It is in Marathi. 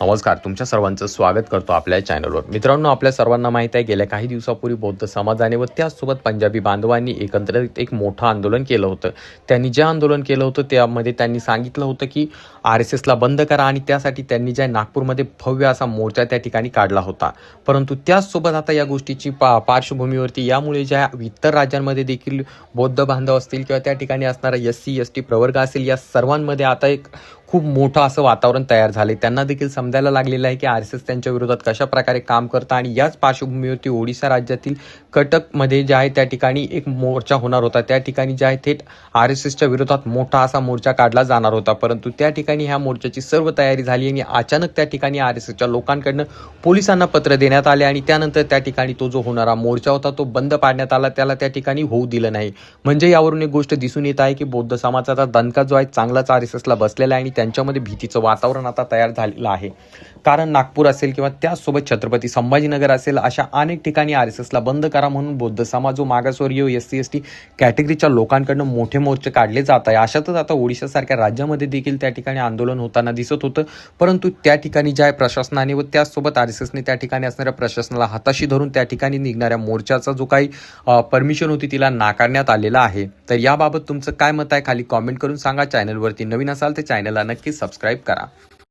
नमस्कार, तुमच्या सर्वांचं स्वागत करतो आपल्या चॅनलवर. मित्रांनो, आपल्या सर्वांना माहीत आहे गेल्या काही दिवसापूर्वी बौद्ध समाजाने व त्याचसोबत पंजाबी बांधवांनी एकत्रित एक मोठं आंदोलन केलं होतं. त्यांनी जे आंदोलन केलं होतं त्यामध्ये त्यांनी सांगितलं होतं की RSSला बंद करा आणि त्यासाठी त्यांनी ज्या नागपूरमध्ये भव्य असा मोर्चा त्या ठिकाणी काढला होता. परंतु त्याचसोबत आता या गोष्टीची पार्श्वभूमीवरती यामुळे ज्या इतर राज्यांमध्ये देखील बौद्ध बांधव असतील किंवा त्या ठिकाणी असणारा SC ST प्रवर्ग असेल, या सर्वांमध्ये आता एक खूप मोठं असं वातावरण तयार झाले. त्यांना देखील समजायला लागलेलं आहे की RSS त्यांच्या विरोधात कशा प्रकारे काम करतं आणि याच पार्श्वभूमीवरती ओडिशा राज्यातील कटकमध्ये जे आहे त्या ठिकाणी एक मोर्चा होणार होता. त्या ठिकाणी जे आहे थेट RSSच्या विरोधात मोठा असा मोर्चा काढला जाणार होता. परंतु त्या ठिकाणी ह्या मोर्चाची सर्व तयारी झाली आणि अचानक त्या ठिकाणी RSSच्या लोकांकडनं पोलिसांना पत्र देण्यात आले आणि त्यानंतर त्या ठिकाणी तो जो होणारा मोर्चा होता तो बंद पाडण्यात आला. त्याला त्या ठिकाणी होऊ दिलं नाही. म्हणजे यावरून एक गोष्ट दिसून येत आहे की बौद्ध समाजाचा दणका जो आहे चांगलाच RSSला बसलेला आहे आणि त्यांच्यामध्ये भीतीचं वातावरण आता तयार झालेलं आहे. कारण नागपूर असेल किंवा त्याचसोबत छत्रपती संभाजीनगर असेल, अशा अनेक ठिकाणी RSSला बंद करा म्हणून बौद्ध समाज व मागासवर्गीय SC ST कॅटेगरीच्या लोकांकडनं मोठे मोर्चे काढले जात आहे. अशातच आता ओडिशासारख्या राज्यामध्ये देखील त्या ठिकाणी आंदोलन होताना दिसत होतं. परंतु त्या ठिकाणी ज्या प्रशासनाने व त्याचसोबत RSSने त्या ठिकाणी असणाऱ्या प्रशासनाला हाताशी धरून त्या ठिकाणी निघणाऱ्या मोर्चाचा जो काही परमिशन होती तिला नाकारण्यात आलेला आहे. तर याबाबत तुमचं काय मत आहे खाली कॉमेंट करून सांगा. चॅनलवरती नवीन असाल तर चॅनलला नक्की सबस्क्राईब करा.